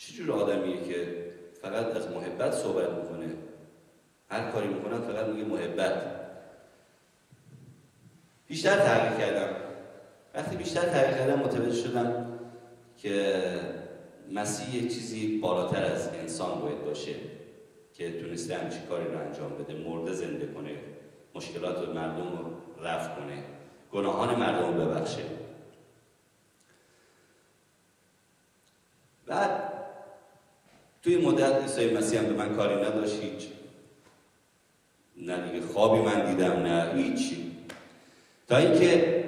چجور آدمیه که فقط از محبت صحبت میکنه، هر کاری میکنن فقط میگه محبت. بیشتر تحقیق کردم. وقتی بیشتر تحقیق کردم متوجه شدم که مسیح یک چیزی بالاتر از انسان باید باشه که تونسته همچین کاری رو انجام بده، مرده زنده کنه، مشکلات مردم رو رفع کنه، گناهان مردم رو ببخشه. بعد توی مدت عیسی مسیح هم به من کاری نداشت، هیچ، نه دیگه خوابی من دیدم نه هیچی، تا اینکه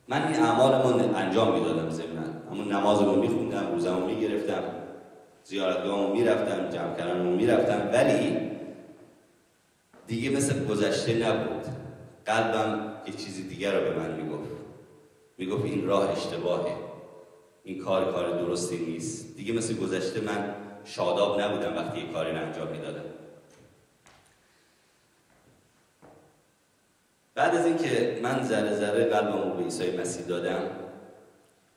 من این اعمالمون انجام میدادم ضمناً، اما نمازمو میخوندم، روزمو میگرفتم، زیارتگاهمو میرفتم، جمع کردنمو میرفتم، ولی دیگه مثل گذشته نبود. قلبم یه چیزی دیگر رو به من میگفت این راه اشتباهه، این کار درستی نیست. دیگه مثل گذشته من شاداب نبودم وقتی یه کاری رو انجام میدادم. بعد از اینکه من ذره ذره قلبمو به عیسی مسیح دادم،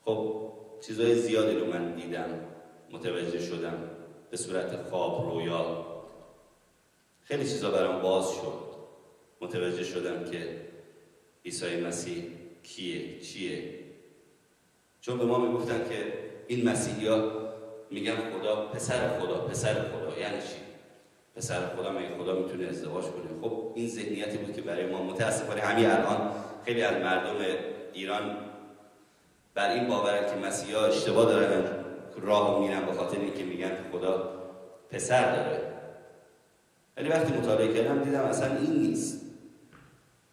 خب چیزهای زیادی رو من دیدم، متوجه شدم، به صورت خواب، رویا، خیلی چیزا برام باز شد. متوجه شدم که عیسی مسیح کیه، چیه. چون به ما میگفتن که این مسیحی‌ها میگن خدا پسر خدا، یعنی چی؟ پسر خدا، مگه خدا میتونه ازدواج کنه؟ خب این ذهنیتی بود که برای ما متاسفانه همین الان خیلی از مردم ایران بر این باورن که مسیحا اشتباه دارن راه میرن به خاطر اینکه میگن خدا پسر داره. ولی وقتی مطالعه کردم دیدم اصلا این نیست.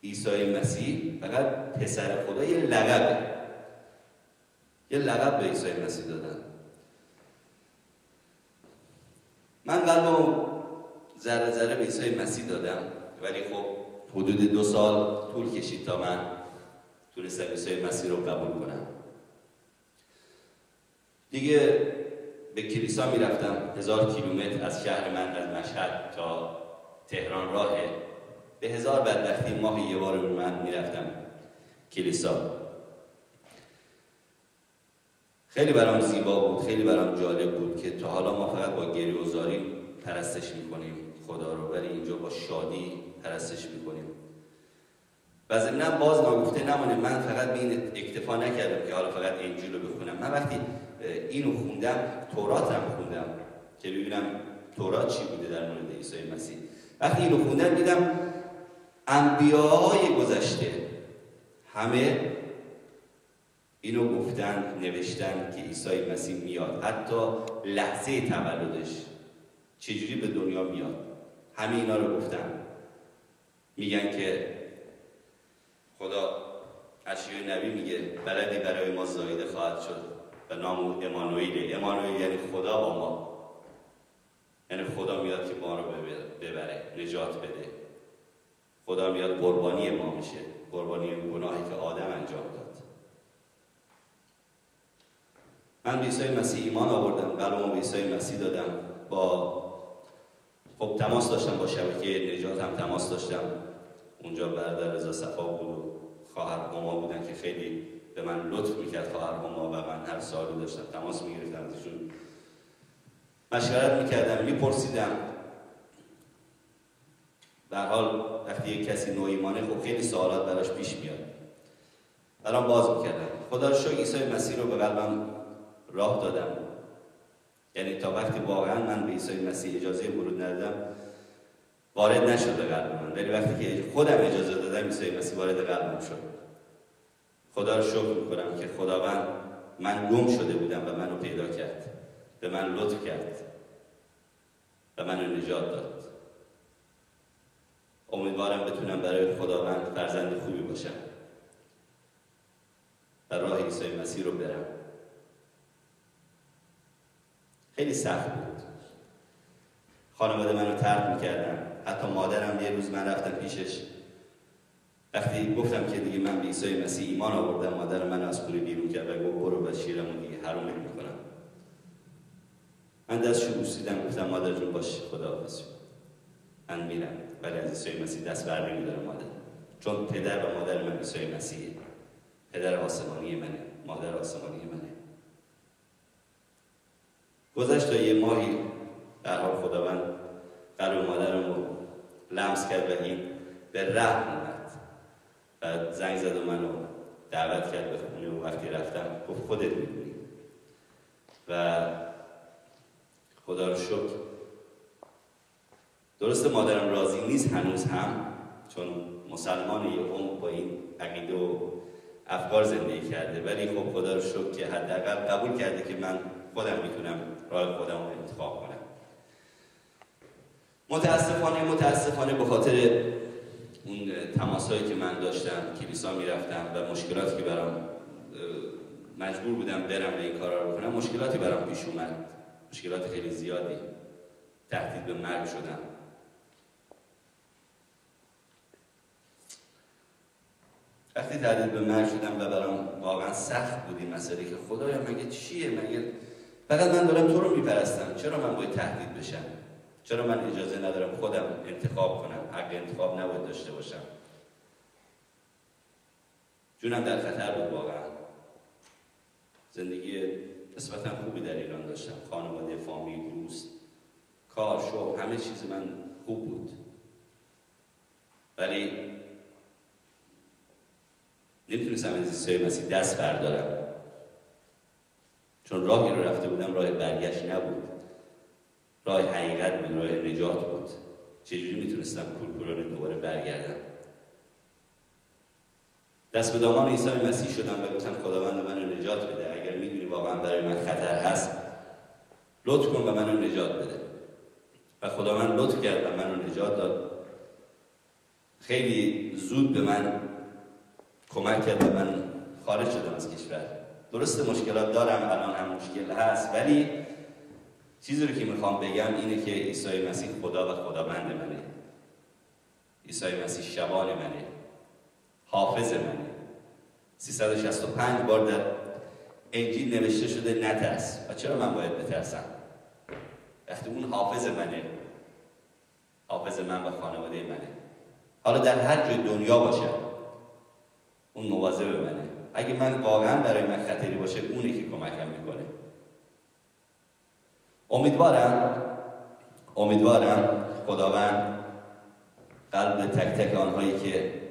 عیسی مسیح فقط پسر خدا یه لقبه، یه لقب به عیسی مسیح دادن. من قلبم ذره ذره به عیسی مسیح دادم، ولی خب حدود 2 سال طول کشید تا من تونستم عیسی مسیح رو قبول کنم. دیگه به کلیسا میرفتم. 1000 کیلومتر از شهر من، از مشهد تا تهران راهه. به 1000 بدبختی ماه یه بار من میرفتم کلیسا. خیلی برام زیبا بود، خیلی برام جالب بود که تا حالا ما فقط با گریه و زاری پرستش میکنیم خدا رو، ولی اینجا با شادی پرستش میکنیم. و ضمناً باز نگفته نمونه، من فقط به این اکتفا نکردم که حالا فقط انجیل رو بخونم. من وقتی اینو خوندم، تورات هم خوندم که ببینم تورات چی بوده در مورد عیسی مسیح. وقتی اینو خوندم دیدم انبیاهای گذشته همه اینو گفتن، نوشتن که عیسی مسیح میاد، حتی لحظه تولدش چجوری به دنیا میاد، همه اینا رو گفتن. میگن که خدا اشعیای نبی میگه بلدی برای ما زایده خواهد شد و نام امانوئیل. امانوئیل یعنی خدا با ما، یعنی خدا میاد که ما رو ببره، نجات بده. خدا میاد قربانی ما میشه، قربانی گناهی که آدم انجام داد. من به عیسی مسیح ایمان آوردم، قلبمو به عیسی مسیح دادم. خب تماس داشتم با شبکه نجات، هم تماس داشتم. اونجا برادر رضا صفا بود و خواهر هما بودن که خیلی به من لطف میکرد خواهر هما، و من هر سالی داشتم تماس میگرفتم ازشون، مشورت میکردم، میپرسیدم. به هر حال وقتی یک کسی نو ایمانه خب خیلی سوالات براش پیش میاد، برام باز میکردم. خدا رو شکر عیسی مسیح رو به قلبم راه دادم. یعنی تا وقتی واقعا من به عیسی مسیح اجازه ورود ندادم وارد نشد به قلب من، ولی وقتی که خودم اجازه دادم عیسی مسیح وارد قلبم شد. خدا رو شکر میکنم که خداوند، من گم شده بودم و منو پیدا کرد، به من لطف کرد و منو نجات داد. امیدوارم بتونم برای خداوند فرزند خوبی باشم و راه عیسی مسیح رو برم. خیلی سخت بود. خانواده منو طرد میکردن، حتی مادرم یه روز من رفتم پیشش، وقتی گفتم که دیگه من به عیسی مسیح ایمان آوردم، مادر منو از خونه بیرون کرد و گفت برو و شیرمو دیگه حرومت میکنم. من دستشو بوسیدم، گفتم مادر جون باش، خداحافظ، من میرم، ولی از عیسی مسیح دست بر نمیدارم مادر، چون پدر و مادر من عیسی مسیحه. پدر آسمانی منه، مادر آسمانی منه. گذشت تا یه ماهی در حال خداوند قلب مادرم رو لمس کرد و این به رحم اومد و زنگ زد و منو دعوت کرد به خونه و وقتی رفتم گفت خودت میدونی و خدا رو شکر. درسته مادرم راضی نیست هنوز هم، چون مسلمان یه عمر با این عقیده و افکار زندگی کرده، ولی خب خدا رو شکر که حداقل قبول کرده که من خودم میتونم راه خودم رو انتخاب کنم. متاسفانه به خاطر اون تماسایی که من داشتم، کلیسا میرفتم و مشکلاتی که برام مجبور بودم برم به این کارا رو کنم، مشکلاتی برام پیش اومد، مشکلات خیلی زیادی، تهدید به مرگ شدم. وقتی تهدید به مرگ شدم و برام واقعا سخت بود این مسئله که خدایا مگه چیه؟ مگه فقط من دارم تو رو میپرستم، چرا من باید تهدید بشم؟ چرا من اجازه ندارم خودم انتخاب کنم؟ حق انتخاب نباید داشته باشم. جونم در خطر بود واقعا. زندگی نسبتا خوبی در ایران داشتم، خانواده، فامیل، دوست، کار، شغل، همه چیز من خوب بود، ولی نمیتونستم از عیسی مسیح دست بردارم، چون راهی رو رفته بودم راه برگشت نبود، راه حقیقت بود، راه نجات بود. چجوری میتونستم کورکورانه دوباره برگردم؟ دست به دامان عیسی مسیح شدم و گفتم خداوند منو نجات بده، اگر میدونی واقعا برای من خطر هست لطف کن و منو نجات بده. و خداوند لطف کرد و منو نجات داد. خیلی زود به من کمک کرد و من خارج شدم از کشور. درسته مشکلات دارم، الان هم مشکل هست، ولی چیزی رو که میخوام بگم اینه که عیسی مسیح خدا و خداوند منه. عیسی مسیح شبان منه، حافظ منه. 365 بار در انجیل نوشته شده نترس. و چرا من باید بترسم؟ وقتی اون حافظ منه، حافظ من و خانواده منه. حالا در هر جای دنیا باشه اون مواظب منه. اگه من واقعا برای من خطری باشه اونه که کمکم میکنه. امیدوارم خداوند قلب تک تک آنهایی که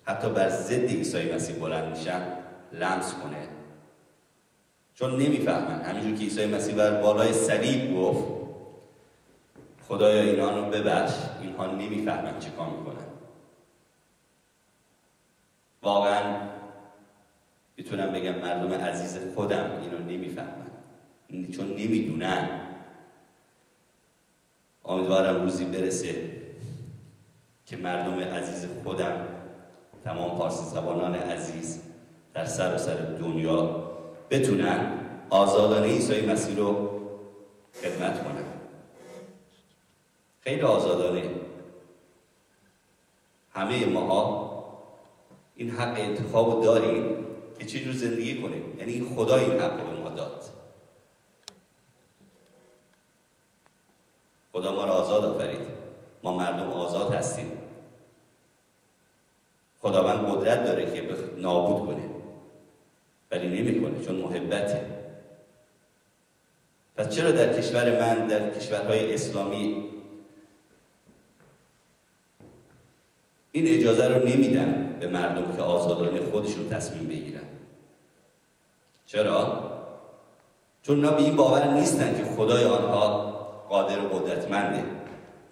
حتی بر ضد عیسی مسیح بلند میشن لمس کنه، چون نمیفهمن. همینجور که عیسی مسیح بر بالای صلیب گفت خدایا اینها رو ببخش، اینها نمیفهمن چه کار میکنن. واقعا میتونم بگم مردم عزیز خودم اینو نمیفهمن، چون نمیدونن. امیدوارم روزی برسه که مردم عزیز خودم، تمام پارسی زبانان عزیز در سراسر دنیا بتونن آزادانه عیسی مسیح رو خدمت کنن. خیلی آزادانه. همه ماها این حق انتخاب رو داریم که چه جور زندگی کنیم. یعنی خدا این حق رو به ما داد. خدا ما را آزاد آفرید. ما مردم آزاد هستیم. خداوند قدرت داره که نابود کنه، ولی نمیکنه، چون محبته. پس چرا در کشور من، در کشورهای اسلامی این اجازه رو نمیدن به مردم که آزادانه خودشون تصمیم بگیرن؟ چرا؟ چون اونا به این باور نیستن که خدای آنها قادر و قدرتمنده.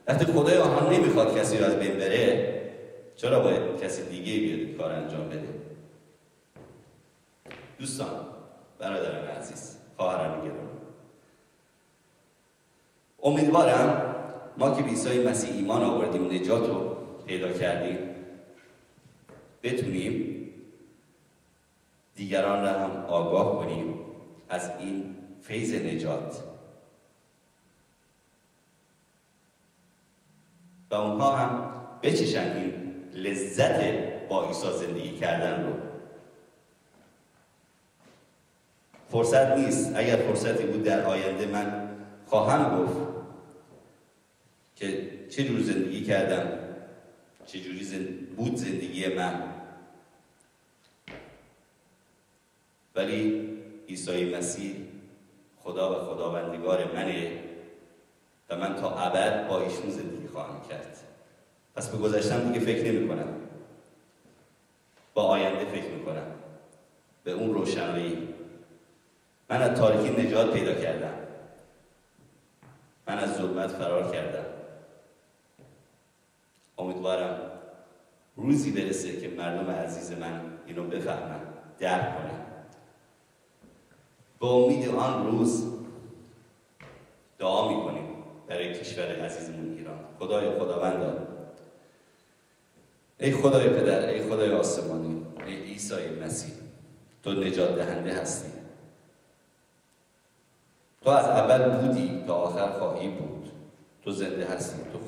وقتی خدای آنها نمیخواد کسی رو از بین بره، چرا باید کسی دیگه بیاد کار انجام بده؟ دوستان، برادران عزیز، خواهران گرامی، امیدوارم ما که به عیسی مسیح ایمان آوردیم، نجات رو پیدا کردیم، بتونیم دیگران را هم آگاه کنیم از این فیض نجات و اونها هم بچشن این لذت با عیسی زندگی کردن رو. فرصت نیست. اگر فرصتی بود در آینده من خواهم گفت که چه جور زندگی کردم، چه جوری بود زندگی من، ولی عیسی مسیح خدا خدا و خداوندگار منه و من تا ابد با ایشون زندگی خواهم کرد. پس به گذشتم دیگه فکر نمی کنم، با آینده فکر می کنم، به اون روشنایی. من از تاریکی نجات پیدا کردم، من از ظلمت فرار کردم. امیدوارم روزی برسه که مردم عزیز من اینو بفهمن، درک کنن. به امید آن روز دعا میکنیم برای کشور عزیزمون ایران. خداوند، ای خدای پدر، ای خدای آسمانی، ای عیسی مسیح، تو نجات دهنده هستی. تو از اول بودی تا آخر خواهی بود. تو زنده هستی، تو